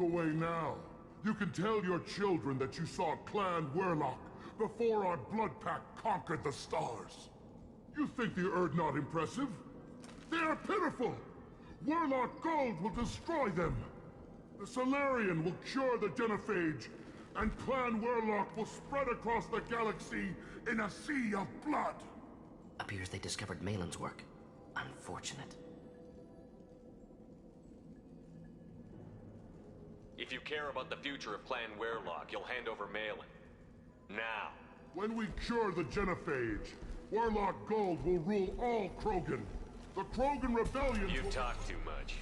away now. You can tell your children that you saw Clan Werlock before our blood pact conquered the stars. You think the Erd not impressive? They are pitiful! Werlock Gold will destroy them! The Solarian will cure the Genophage, and Clan Werlock will spread across the galaxy in a sea of blood! Appears they discovered Malin's work. Unfortunate. If you care about the future of Clan Werlock, you'll hand over Malin. Now. When we cure the Genophage, Werlock Gold will rule all Krogan. The Krogan Rebellion You will... talk too much.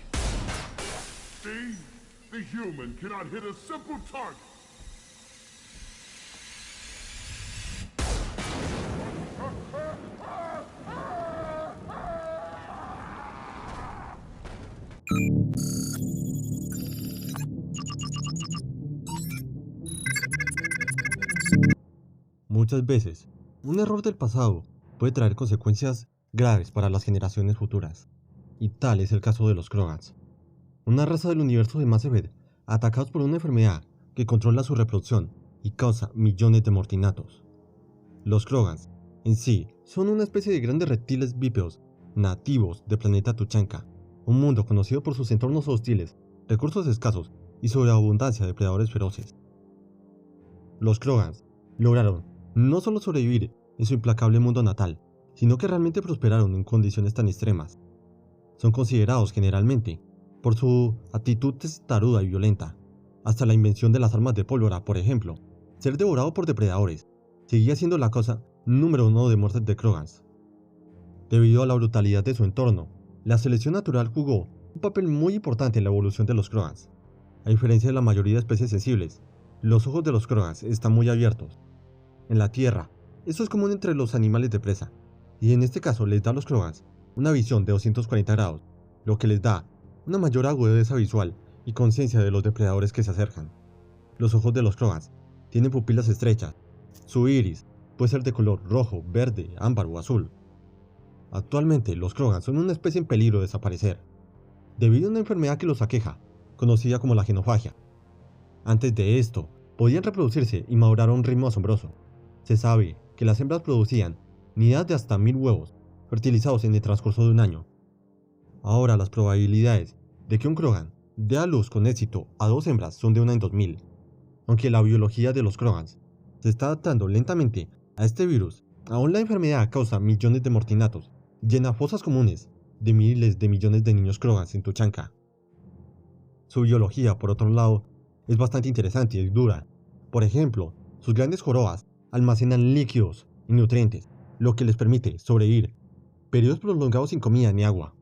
See? The human cannot hit a simple target. Muchas veces, un error del pasado puede traer consecuencias graves para las generaciones futuras, y tal es el caso de los Krogans, una raza del universo de Mass Effect, atacados por una enfermedad que controla su reproducción y causa millones de mortinatos. Los Krogans, en sí, son una especie de grandes reptiles bípedos nativos del planeta Tuchanka, un mundo conocido por sus entornos hostiles, recursos escasos y sobreabundancia de depredadores feroces. Los Krogans lograron no solo sobrevivir en su implacable mundo natal, sino que realmente prosperaron en condiciones tan extremas. Son considerados generalmente por su actitud testaruda y violenta. Hasta la invención de las armas de pólvora, por ejemplo, ser devorado por depredadores seguía siendo la causa número uno de muertes de Krogans. Debido a la brutalidad de su entorno, la selección natural jugó un papel muy importante en la evolución de los Krogans. A diferencia de la mayoría de especies sensibles, los ojos de los Krogans están muy abiertos. En la Tierra, esto es común entre los animales de presa, y en este caso les da a los Krogans una visión de 240 grados, lo que les da una mayor agudeza visual y conciencia de los depredadores que se acercan. Los ojos de los Krogans tienen pupilas estrechas. Su iris puede ser de color rojo, verde, ámbar o azul. Actualmente, los Krogans son una especie en peligro de desaparecer, debido a una enfermedad que los aqueja, conocida como la genofagia. Antes de esto, podían reproducirse y madurar a un ritmo asombroso. Se sabe que las hembras producían nidadas de hasta 1000 huevos, fertilizados en el transcurso de un año. Ahora las probabilidades de que un Krogan dé a luz con éxito a 2 hembras son de 1 en 2000. Aunque la biología de los Krogans se está adaptando lentamente a este virus, aún la enfermedad causa millones de mortinatos, llena fosas comunes de miles de millones de niños Krogans en Tuchanka. Su biología, por otro lado, es bastante interesante y dura. Por ejemplo, sus grandes jorobas almacenan líquidos y nutrientes, lo que les permite sobrevivir periodos prolongados sin comida ni agua.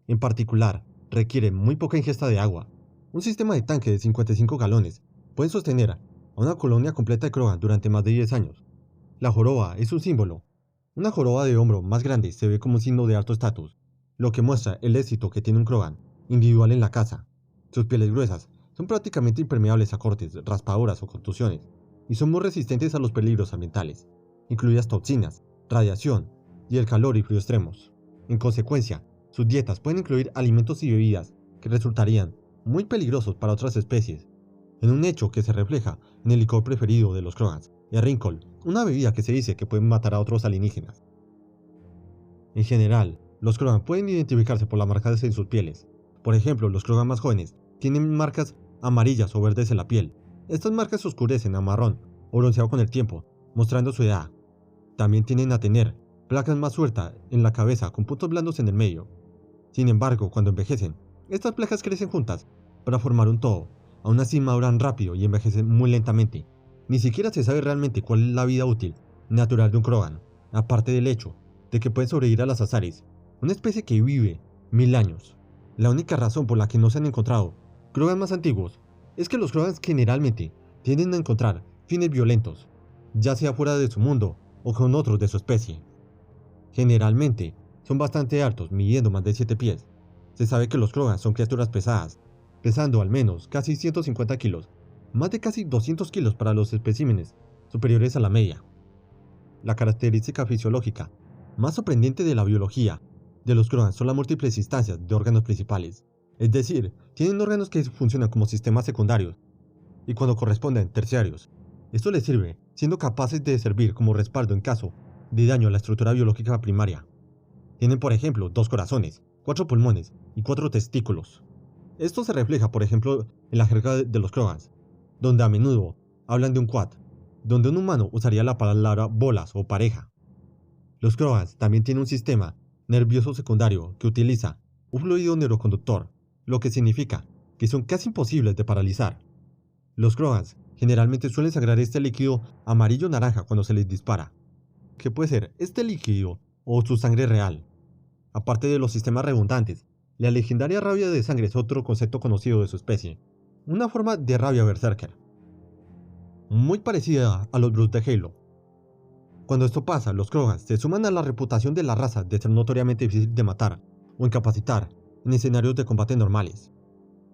En particular, requieren muy poca ingesta de agua. Un sistema de tanque de 55 galones puede sostener a una colonia completa de Krogan durante más de 10 años. La joroba es un símbolo. Una joroba de hombro más grande se ve como un signo de alto estatus, lo que muestra el éxito que tiene un Krogan individual en la caza. Sus pieles gruesas son prácticamente impermeables a cortes, raspaduras o contusiones, y son muy resistentes a los peligros ambientales, incluidas toxinas, radiación y el calor y frío extremos. En consecuencia, sus dietas pueden incluir alimentos y bebidas que resultarían muy peligrosos para otras especies, en un hecho que se refleja en el licor preferido de los Krogans, el Rinkol, una bebida que se dice que puede matar a otros alienígenas. En general, los Krogan pueden identificarse por las marcas en sus pieles. Por ejemplo, los Krogan más jóvenes tienen marcas amarillas o verdes en la piel. Estas marcas se oscurecen a marrón o bronceado con el tiempo, mostrando su edad. También tienden a tener placas más sueltas en la cabeza con puntos blandos en el medio. Sin embargo, cuando envejecen, estas placas crecen juntas para formar un todo. Aún así maduran rápido y envejecen muy lentamente. Ni siquiera se sabe realmente cuál es la vida útil natural de un Krogan, aparte del hecho de que pueden sobrevivir a las Azaris, una especie que vive 1000 años. La única razón por la que no se han encontrado Krogan más antiguos es que los Krogans generalmente tienden a encontrar fines violentos, ya sea fuera de su mundo o con otros de su especie. Generalmente son bastante altos, midiendo más de 7 pies. Se sabe que los Krogans son criaturas pesadas, pesando al menos casi 150 kilos, más de casi 200 kilos para los especímenes superiores a la media. La característica fisiológica más sorprendente de la biología de los Krogans son las múltiples instancias de órganos principales. Es decir, tienen órganos que funcionan como sistemas secundarios y cuando corresponden terciarios. Esto les sirve, siendo capaces de servir como respaldo en caso de daño a la estructura biológica primaria. Tienen, por ejemplo, 2 corazones, 4 pulmones y 4 testículos. Esto se refleja, por ejemplo, en la jerga de los Krogans, donde a menudo hablan de un quad, donde un humano usaría la palabra bolas o pareja. Los Krogans también tienen un sistema nervioso secundario que utiliza un fluido neuroconductor, lo que significa que son casi imposibles de paralizar. Los Krogans generalmente suelen sangrar este líquido amarillo-naranja cuando se les dispara, que puede ser este líquido o su sangre real. Aparte de los sistemas redundantes, la legendaria rabia de sangre es otro concepto conocido de su especie, una forma de rabia berserker, muy parecida a los Brutes de Halo. Cuando esto pasa, los Krogans se suman a la reputación de la raza de ser notoriamente difícil de matar o incapacitar en escenarios de combate normales.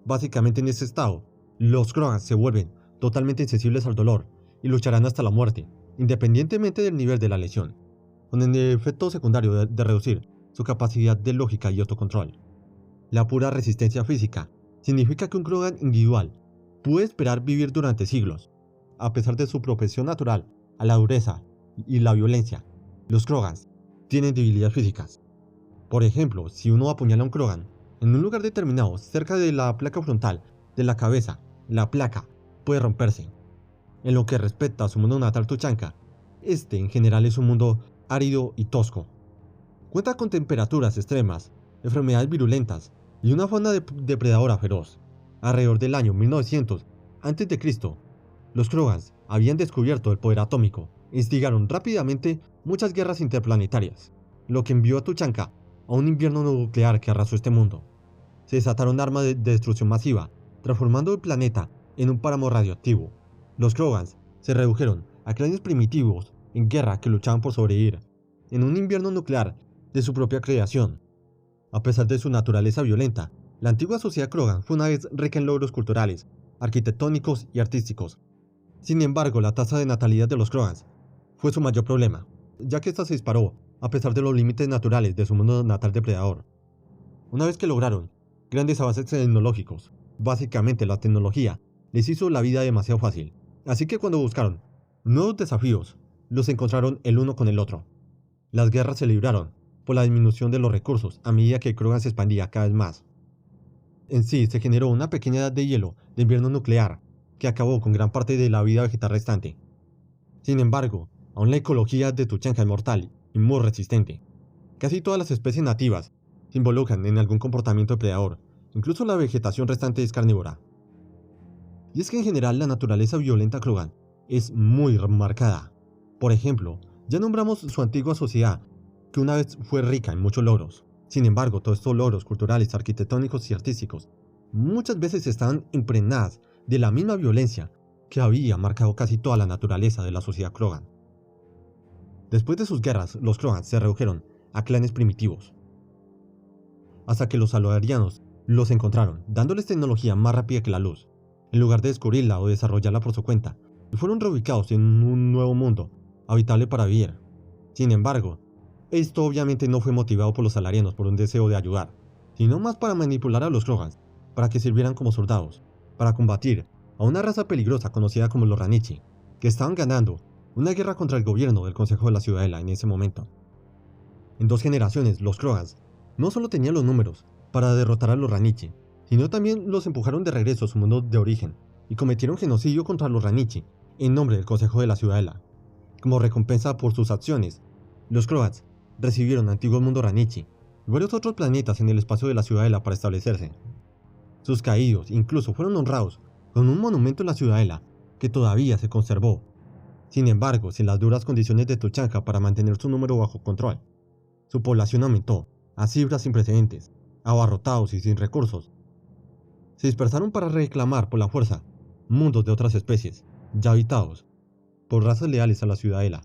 Básicamente en este estado, los Krogans se vuelven totalmente insensibles al dolor y lucharán hasta la muerte, independientemente del nivel de la lesión, con el efecto secundario de reducir su capacidad de lógica y autocontrol. La pura resistencia física significa que un Krogan individual puede esperar vivir durante siglos. A pesar de su propensión natural a la dureza y la violencia, los Krogans tienen debilidades físicas. Por ejemplo, si uno apuñala a un Krogan en un lugar determinado cerca de la placa frontal de la cabeza, la placa puede romperse. En lo que respecta a su mundo natal Tuchanka, este en general es un mundo árido y tosco. Cuenta con temperaturas extremas, enfermedades virulentas y una fauna depredadora feroz. Alrededor del año 1900 a.C., los Krogans habían descubierto el poder atómico e instigaron rápidamente muchas guerras interplanetarias, lo que envió a Tuchanka a un invierno nuclear que arrasó este mundo. Se desataron armas de destrucción masiva, transformando el planeta en un páramo radioactivo. Los Krogans se redujeron a clanes primitivos en guerra que luchaban por sobrevivir en un invierno nuclear de su propia creación. A pesar de su naturaleza violenta, la antigua sociedad Krogan fue una vez rica en logros culturales, arquitectónicos y artísticos. Sin embargo, la tasa de natalidad de los Krogans fue su mayor problema, ya que ésta se disparó a pesar de los límites naturales de su mundo natal depredador. Una vez que lograron grandes avances tecnológicos, básicamente la tecnología les hizo la vida demasiado fácil, así que cuando buscaron nuevos desafíos, los encontraron el uno con el otro. Las guerras se libraron por la disminución de los recursos a medida que Krogan se expandía cada vez más. En sí, se generó una pequeña edad de hielo de invierno nuclear que acabó con gran parte de la vida vegetal restante. Sin embargo, aún la ecología de Tuchanka es mortal y muy resistente. Casi todas las especies nativas se involucran en algún comportamiento depredador, incluso la vegetación restante es carnívora. Y es que en general la naturaleza violenta Krogan es muy marcada. Por ejemplo, ya nombramos su antigua sociedad, que una vez fue rica en muchos logros. Sin embargo, todos estos logros culturales, arquitectónicos y artísticos muchas veces estaban impregnadas de la misma violencia que había marcado casi toda la naturaleza de la sociedad Krogan. Después de sus guerras, los Krogan se redujeron a clanes primitivos, hasta que los Saludarianos los encontraron, dándoles tecnología más rápida que la luz, en lugar de descubrirla o desarrollarla por su cuenta, y fueron reubicados en un nuevo mundo, habitable para vivir. Sin embargo, esto obviamente no fue motivado por los Salarianos por un deseo de ayudar, sino más para manipular a los Krogans, para que sirvieran como soldados, para combatir a una raza peligrosa conocida como los Ranichi, que estaban ganando una guerra contra el gobierno del Consejo de la Ciudadela en ese momento. En 2 generaciones, los Krogans no solo tenían los números para derrotar a los Ranichi, sino también los empujaron de regreso a su mundo de origen y cometieron genocidio contra los Ranichi en nombre del Consejo de la Ciudadela. Como recompensa por sus acciones, los Krogans recibieron antiguos mundos Ranichi y varios otros planetas en el espacio de la Ciudadela para establecerse. Sus caídos incluso fueron honrados con un monumento en la Ciudadela que todavía se conservó. Sin embargo, sin las duras condiciones de Tuchanka para mantener su número bajo control, su población aumentó a cifras sin precedentes, abarrotados y sin recursos. Se dispersaron para reclamar por la fuerza mundos de otras especies, ya habitados por razas leales a la Ciudadela,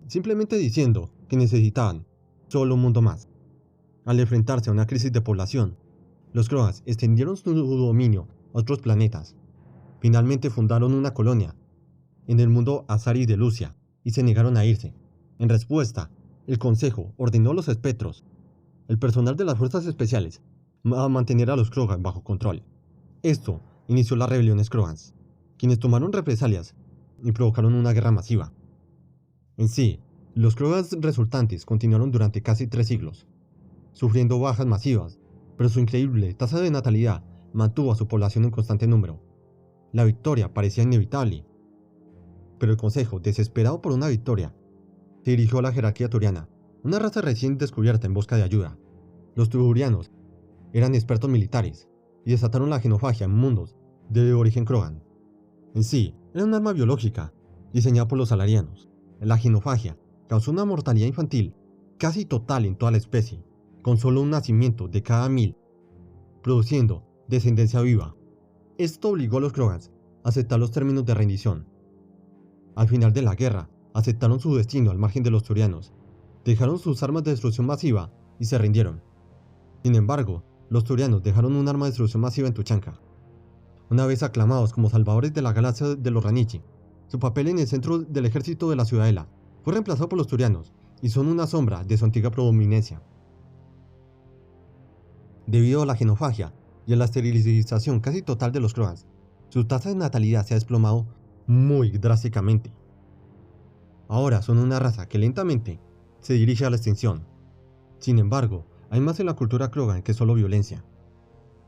simplemente diciendo que necesitaban solo un mundo más. Al enfrentarse a una crisis de población, los Krogans extendieron su dominio a otros planetas. Finalmente fundaron una colonia en el mundo Azaris de Lucia y se negaron a irse. En respuesta, el Consejo ordenó a los espectros, el personal de las fuerzas especiales, a mantener a los Krogan bajo control. Esto inició las rebeliones Krogans, quienes tomaron represalias y provocaron una guerra masiva. En sí, los Krogans resultantes continuaron durante casi 3 siglos, sufriendo bajas masivas, pero su increíble tasa de natalidad mantuvo a su población en constante número. La victoria parecía inevitable, pero el Consejo, desesperado por una victoria, se dirigió a la jerarquía turiana, una raza recién descubierta en busca de ayuda. Los turianos eran expertos militares y desataron la genofagia en mundos de origen Krogan. En sí, era un arma biológica diseñada por los salarianos. La genofagia causó una mortalidad infantil casi total en toda la especie, con solo un nacimiento de cada 1000, produciendo descendencia viva. Esto obligó a los Krogans a aceptar los términos de rendición. Al final de la guerra, aceptaron su destino al margen de los turianos, dejaron sus armas de destrucción masiva y se rindieron. Sin embargo, los turianos dejaron un arma de destrucción masiva en Tuchanka. Una vez aclamados como salvadores de la galaxia de los Ranichi, su papel en el centro del ejército de la Ciudadela fue reemplazado por los turianos y son una sombra de su antigua prominencia. Debido a la genofagia y a la esterilización casi total de los Krogans, su tasa de natalidad se ha desplomado muy drásticamente. Ahora son una raza que lentamente se dirige a la extinción. Sin embargo, hay más en la cultura Krogan que solo violencia.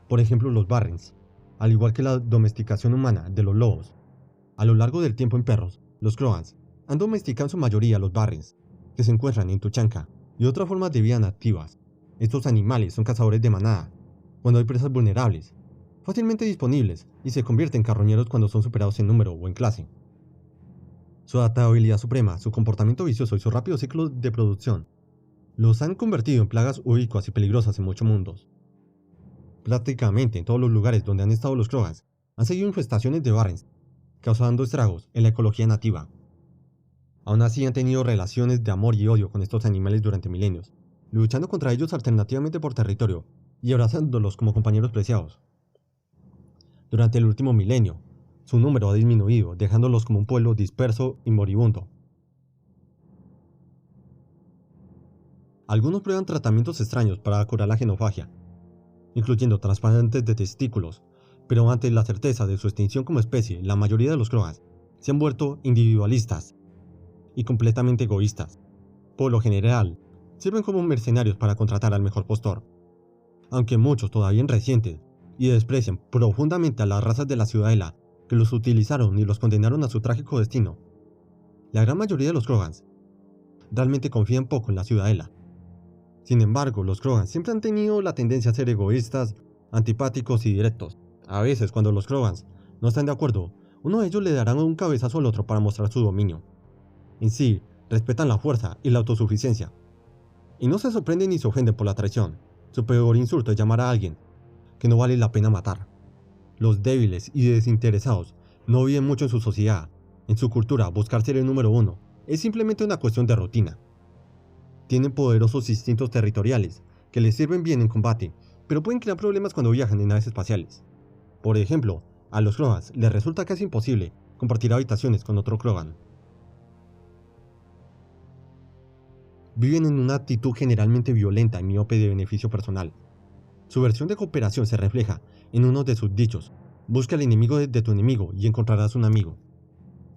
Por ejemplo, los Barrens, al igual que la domesticación humana de los lobos. A lo largo del tiempo en perros, los Krogans han domesticado en su mayoría a los Barrens, que se encuentran en Tuchanka y otras formas de vida nativas. Estos animales son cazadores de manada, cuando hay presas vulnerables, fácilmente disponibles y se convierten en carroñeros cuando son superados en número o en clase. Su adaptabilidad suprema, su comportamiento vicioso y su rápido ciclo de producción los han convertido en plagas ubicuas y peligrosas en muchos mundos. Prácticamente en todos los lugares donde han estado los Krogans han seguido infestaciones de Barrens, causando estragos en la ecología nativa. Aún así han tenido relaciones de amor y odio con estos animales durante milenios, luchando contra ellos alternativamente por territorio y abrazándolos como compañeros preciados. Durante el último milenio, su número ha disminuido, dejándolos como un pueblo disperso y moribundo. Algunos prueban tratamientos extraños para curar la genofagia, incluyendo trasplantes de testículos, pero ante la certeza de su extinción como especie, la mayoría de los Krogans se han vuelto individualistas y completamente egoístas. Por lo general, sirven como mercenarios para contratar al mejor postor. Aunque muchos todavía recientes y desprecian profundamente a las razas de la Ciudadela que los utilizaron y los condenaron a su trágico destino, la gran mayoría de los Krogans realmente confían poco en la Ciudadela. Sin embargo, los Krogans siempre han tenido la tendencia a ser egoístas, antipáticos y directos. A veces, cuando los Krogans no están de acuerdo, uno de ellos le dará un cabezazo al otro para mostrar su dominio. En sí, respetan la fuerza y la autosuficiencia, y no se sorprenden ni se ofenden por la traición. Su peor insulto es llamar a alguien que no vale la pena matar. Los débiles y desinteresados no viven mucho en su sociedad. En su cultura, buscar ser el número uno es simplemente una cuestión de rutina. Tienen poderosos instintos territoriales que les sirven bien en combate, pero pueden crear problemas cuando viajan en naves espaciales. Por ejemplo, a los Krogans les resulta casi imposible compartir habitaciones con otro Krogan. Viven en una actitud generalmente violenta y miope de beneficio personal. Su versión de cooperación se refleja en uno de sus dichos: busca al enemigo de tu enemigo y encontrarás un amigo.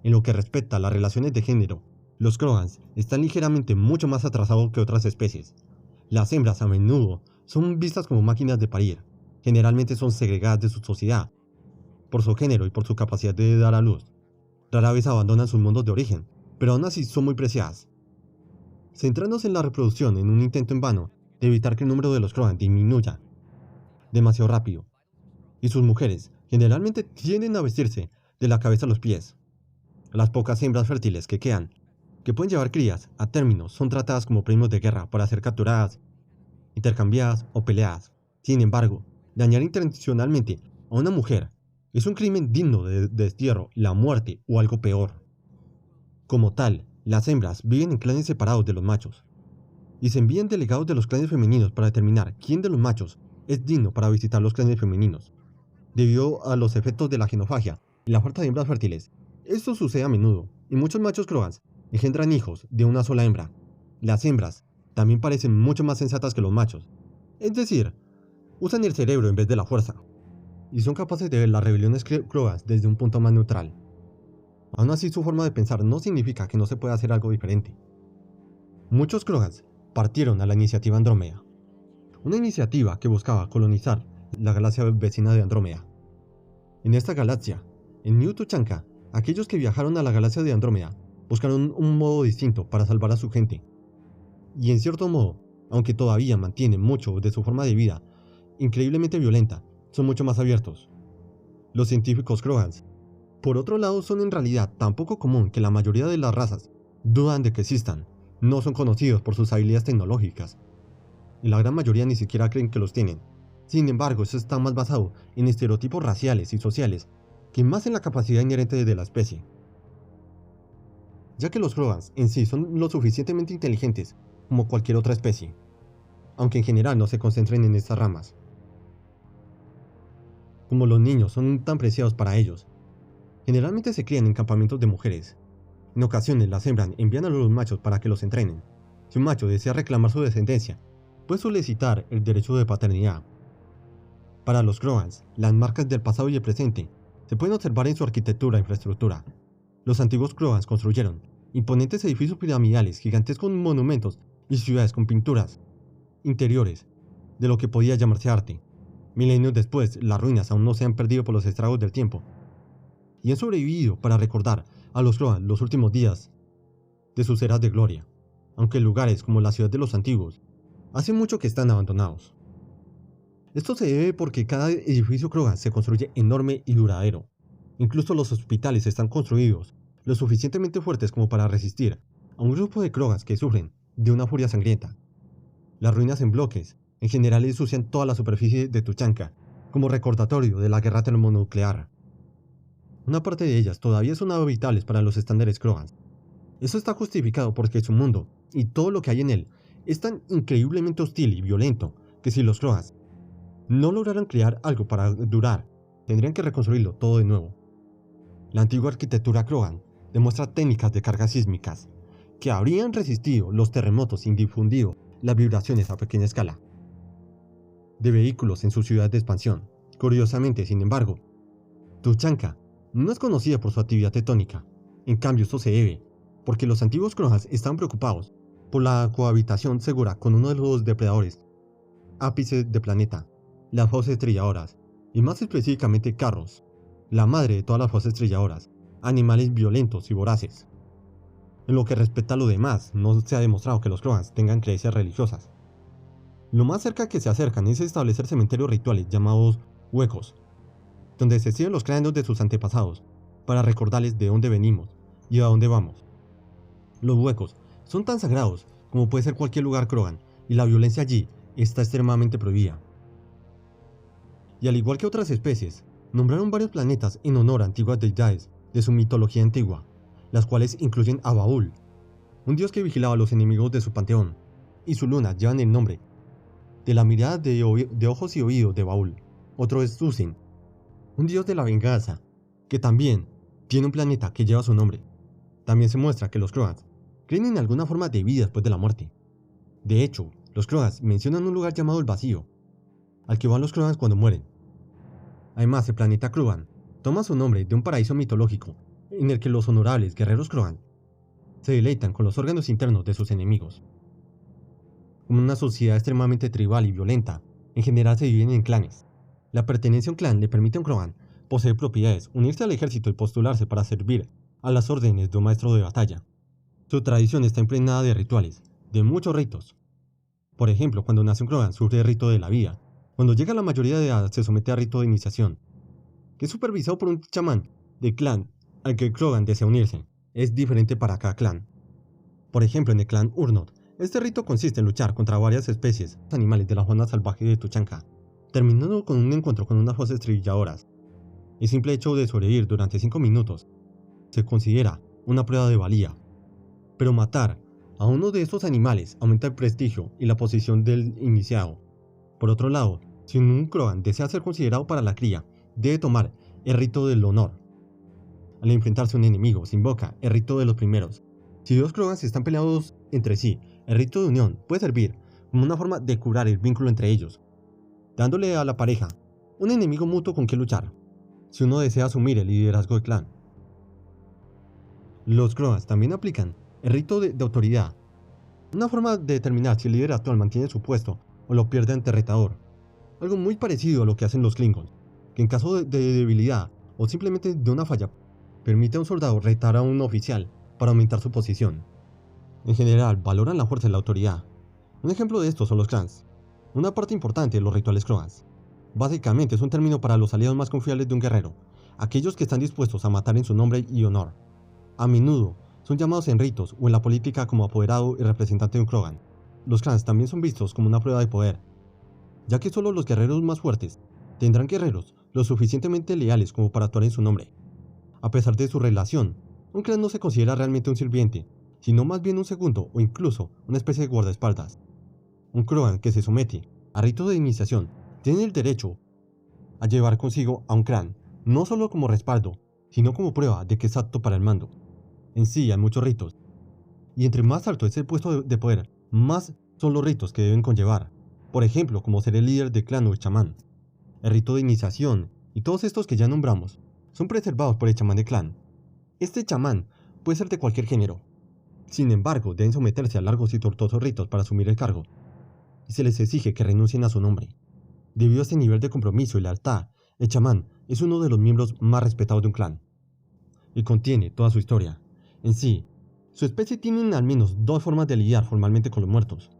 En lo que respecta a las relaciones de género, los Krogans están ligeramente mucho más atrasados que otras especies. Las hembras a menudo son vistas como máquinas de parir, generalmente son segregadas de su sociedad, por su género y por su capacidad de dar a luz. Rara vez abandonan sus mundos de origen, pero aún así son muy preciadas. Centrándose en la reproducción en un intento en vano de evitar que el número de los Krogan disminuya demasiado rápido, y sus mujeres generalmente tienden a vestirse de la cabeza a los pies. Las pocas hembras fértiles que quedan, que pueden llevar crías a término, son tratadas como premios de guerra para ser capturadas, intercambiadas o peleadas. Sin embargo, dañar intencionalmente a una mujer es un crimen digno de destierro, la muerte o algo peor. Como tal, las hembras viven en clanes separados de los machos, y se envían delegados de los clanes femeninos para determinar quién de los machos es digno para visitar los clanes femeninos. Debido a los efectos de la genofagia y la falta de hembras fértiles, esto sucede a menudo, y muchos machos Krogans engendran hijos de una sola hembra. Las hembras también parecen mucho más sensatas que los machos, es decir, usan el cerebro en vez de la fuerza, y son capaces de ver las rebeliones Krogan desde un punto más neutral. Aún así, su forma de pensar no significa que no se pueda hacer algo diferente. Muchos Krogan partieron a la iniciativa Andrómeda, una iniciativa que buscaba colonizar la galaxia vecina de Andrómeda. En esta galaxia, en New Tuchanka, aquellos que viajaron a la galaxia de Andrómeda buscaron un modo distinto para salvar a su gente. Y en cierto modo, aunque todavía mantienen mucho de su forma de vida, increíblemente violenta, son mucho más abiertos. Los científicos Krogans, por otro lado, son en realidad tan poco común que la mayoría de las razas dudan de que existan, no son conocidos por sus habilidades tecnológicas, y la gran mayoría ni siquiera creen que los tienen. Sin embargo, eso está más basado en estereotipos raciales y sociales que más en la capacidad inherente de la especie, ya que los Krogans en sí son lo suficientemente inteligentes como cualquier otra especie, aunque en general no se concentren en estas ramas. Como los niños son tan preciados para ellos, generalmente se crían en campamentos de mujeres. En ocasiones las hembras envían a los machos para que los entrenen. Si un macho desea reclamar su descendencia, puede solicitar el derecho de paternidad. Para los Krogans, las marcas del pasado y el presente se pueden observar en su arquitectura e infraestructura. Los antiguos Krogans construyeron imponentes edificios piramidales, gigantescos monumentos y ciudades con pinturas interiores de lo que podía llamarse arte. Milenios después, las ruinas aún no se han perdido por los estragos del tiempo, y han sobrevivido para recordar a los Krogans los últimos días de sus eras de gloria, aunque lugares como la ciudad de los antiguos hace mucho que están abandonados. Esto se debe porque cada edificio Krogan se construye enorme y duradero. Incluso los hospitales están construidos lo suficientemente fuertes como para resistir a un grupo de Krogans que sufren de una furia sangrienta. Las ruinas en bloques en general ensucian toda la superficie de Tuchanka como recordatorio de la guerra termonuclear. Una parte de ellas todavía son habitables para los estándares Krogans. Eso está justificado porque su mundo y todo lo que hay en él es tan increíblemente hostil y violento que si los Krogans no lograran crear algo para durar, tendrían que reconstruirlo todo de nuevo. La antigua arquitectura Krogan demuestra técnicas de cargas sísmicas que habrían resistido los terremotos y difundido las vibraciones a pequeña escala de vehículos en su ciudad de expansión. Curiosamente, sin embargo, Tuchanka no es conocida por su actividad tectónica. En cambio, esto se debe porque los antiguos Krogans estaban preocupados por la cohabitación segura con uno de los depredadores ápices del planeta, las fauces estrelladoras, y más específicamente Carros, la madre de todas las fauces estrelladoras, animales violentos y voraces. En lo que respecta a lo demás, no se ha demostrado que los Krogans tengan creencias religiosas. Lo más cerca que se acercan es establecer cementerios rituales llamados huecos, donde se exhiben los cráneos de sus antepasados para recordarles de dónde venimos y a dónde vamos. Los huecos son tan sagrados como puede ser cualquier lugar Krogan, y la violencia allí está extremadamente prohibida. Y al igual que otras especies, nombraron varios planetas en honor a antiguas deidades de su mitología antigua, las cuales incluyen a Baul, un dios que vigilaba a los enemigos de su panteón, y su luna llevan el nombre de la mirada de ojos y oídos de Baul. Otro es Susin, un dios de la venganza, que también tiene un planeta que lleva su nombre. También se muestra que los Krogans creen en alguna forma de vida después de la muerte. De hecho, los Krogans mencionan un lugar llamado el Vacío, al que van los Krogans cuando mueren. Además, el planeta Krogan toma su nombre de un paraíso mitológico en el que los honorables guerreros Krogan se deleitan con los órganos internos de sus enemigos. Como una sociedad extremadamente tribal y violenta, en general se dividen en clanes. La pertenencia a un clan le permite a un Krogan poseer propiedades, unirse al ejército y postularse para servir a las órdenes de un maestro de batalla. Su tradición está impregnada de rituales, de muchos ritos. Por ejemplo, cuando nace un Krogan sufre el rito de la vida. Cuando llega a la mayoría de edad se somete a rito de iniciación, que es supervisado por un chamán del clan al que el Krogan desea unirse. Es diferente para cada clan. Por ejemplo, en el clan Urnot, este rito consiste en luchar contra varias especies animales de la fauna salvaje de Tuchanka, terminando con un encuentro con unas fauces estrelladoras. El simple hecho de sobrevivir durante 5 minutos se considera una prueba de valía, pero matar a uno de estos animales aumenta el prestigio y la posición del iniciado. Por otro lado, si un Krogan desea ser considerado para la cría, debe tomar el rito del honor. Al enfrentarse a un enemigo, se invoca el rito de los primeros. Si dos Krogans están peleados entre sí, el rito de unión puede servir como una forma de curar el vínculo entre ellos. dándole a la pareja un enemigo mutuo con que luchar, si uno desea asumir el liderazgo del clan. Los Croats también aplican el rito de autoridad, una forma de determinar si el líder actual mantiene su puesto o lo pierde ante retador, algo muy parecido a lo que hacen los Klingons, que en caso de debilidad o simplemente de una falla, permite a un soldado retar a un oficial para aumentar su posición. En general, valoran la fuerza y la autoridad. Un ejemplo de esto son los clans, una parte importante de los rituales Croats. Básicamente es un término para los aliados más confiables de un guerrero, aquellos que están dispuestos a matar en su nombre y honor. A menudo son llamados en ritos o en la política como apoderado y representante de un Krogan. Los clans también son vistos como una prueba de poder, ya que solo los guerreros más fuertes tendrán guerreros lo suficientemente leales como para actuar en su nombre. A pesar de su relación, un clan no se considera realmente un sirviente, sino más bien un segundo o incluso una especie de guardaespaldas. Un Krogan que se somete a ritos de iniciación tiene el derecho a llevar consigo a un clan, no solo como respaldo, sino como prueba de que es apto para el mando. En sí hay muchos ritos, y entre más alto es el puesto de poder, más son los ritos que deben conllevar. Por ejemplo, como ser el líder del clan o el chamán. El rito de iniciación y todos estos que ya nombramos son preservados por el chamán del clan. Este chamán puede ser de cualquier género. Sin embargo, deben someterse a largos y tortuosos ritos para asumir el cargo, y se les exige que renuncien a su nombre. Debido a este nivel de compromiso y lealtad, el chamán es uno de los miembros más respetados de un clan, y contiene toda su historia. En sí, su especie tiene al menos dos formas de lidiar formalmente con los muertos.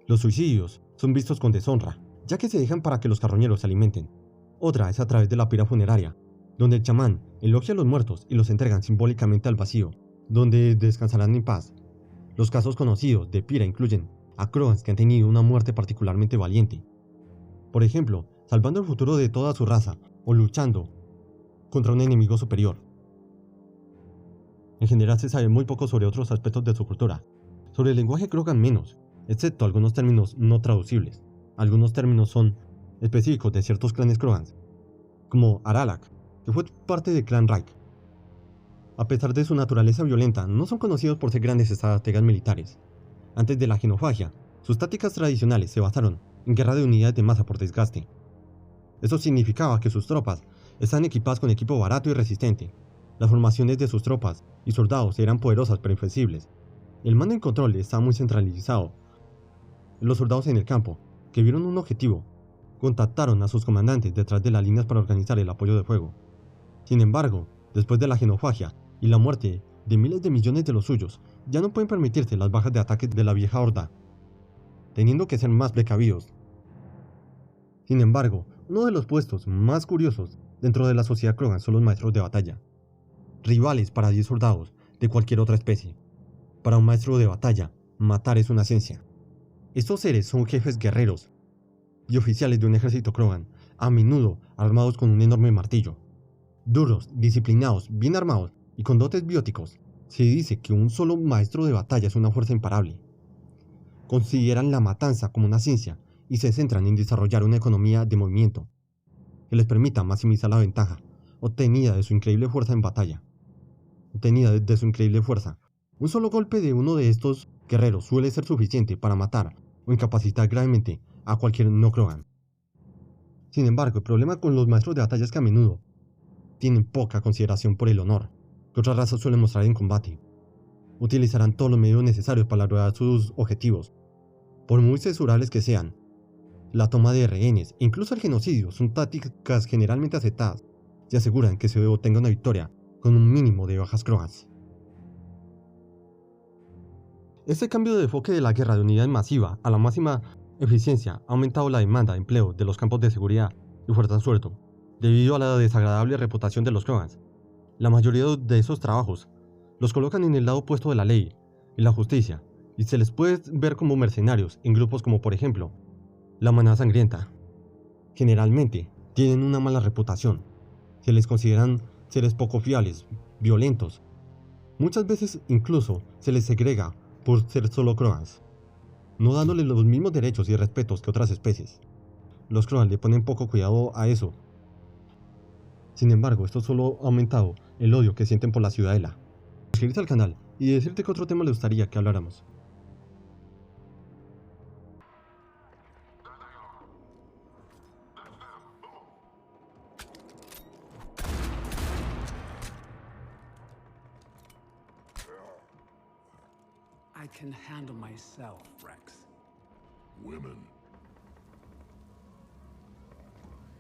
Los suicidios son vistos con deshonra, ya que se dejan para que los carroñeros se alimenten. Otra es a través de la pira funeraria, donde el chamán elogia a los muertos y los entregan simbólicamente al vacío, donde descansarán en paz. Los casos conocidos de pira incluyen a Krogans que han tenido una muerte particularmente valiente, por ejemplo, salvando el futuro de toda su raza o luchando contra un enemigo superior. En general se sabe muy poco sobre otros aspectos de su cultura. Sobre el lenguaje Krogan menos, excepto algunos términos no traducibles. Algunos términos son específicos de ciertos clanes Krogans, como Aralak, que fue parte del clan Reich. A pesar de su naturaleza violenta, no son conocidos por ser grandes estrategas militares. Antes de la genofagia, sus tácticas tradicionales se basaron en guerra de unidades de masa por desgaste. Eso significaba que sus tropas estaban equipadas con equipo barato y resistente. Las formaciones de sus tropas y soldados eran poderosas pero inflexibles. El mando y control estaba muy centralizado. Los soldados en el campo, que vieron un objetivo, contactaron a sus comandantes detrás de las líneas para organizar el apoyo de fuego. Sin embargo, después de la genofagia y la muerte de miles de millones de los suyos, ya no pueden permitirse las bajas de ataque de la vieja horda, teniendo que ser más precavidos. Sin embargo, uno de los puestos más curiosos dentro de la sociedad Krogan son los maestros de batalla, rivales para 10 soldados de cualquier otra especie. Para un maestro de batalla, matar es una ciencia. Estos seres son jefes guerreros y oficiales de un ejército Krogan, a menudo armados con un enorme martillo. Duros, disciplinados, bien armados y con dotes bióticos, se dice que un solo maestro de batalla es una fuerza imparable. Consideran la matanza como una ciencia y se centran en desarrollar una economía de movimiento que les permita maximizar la ventaja obtenida de su increíble fuerza en batalla. Un solo golpe de uno de estos guerreros suele ser suficiente para matar o incapacitar gravemente a cualquier no Krogan. Sin embargo, el problema con los maestros de batalla es que a menudo tienen poca consideración por el honor que otras razas suelen mostrar en combate. Utilizarán todos los medios necesarios para lograr sus objetivos, por muy censurables que sean. La toma de rehenes e incluso el genocidio son tácticas generalmente aceptadas y aseguran que se obtenga una victoria con un mínimo de bajas Krogans. Este cambio de enfoque de la guerra de unidad masiva a la máxima eficiencia ha aumentado la demanda de empleo de los campos de seguridad y fuerza suelto, debido a la desagradable reputación de los Krogans. La mayoría de esos trabajos los colocan en el lado opuesto de la ley y la justicia, y se les puede ver como mercenarios en grupos como por ejemplo la Manada Sangrienta. Generalmente tienen una mala reputación, se les consideran seres poco fiables, violentos. Muchas veces incluso se les segrega por ser solo Krogans, no dándoles los mismos derechos y respetos que otras especies. Los Krogans le ponen poco cuidado a eso. Sin embargo, esto solo ha aumentado el odio que sienten por la ciudadela. Suscribirte al canal y decirte que otro tema le gustaría que habláramos. I can handle myself, Rex. Women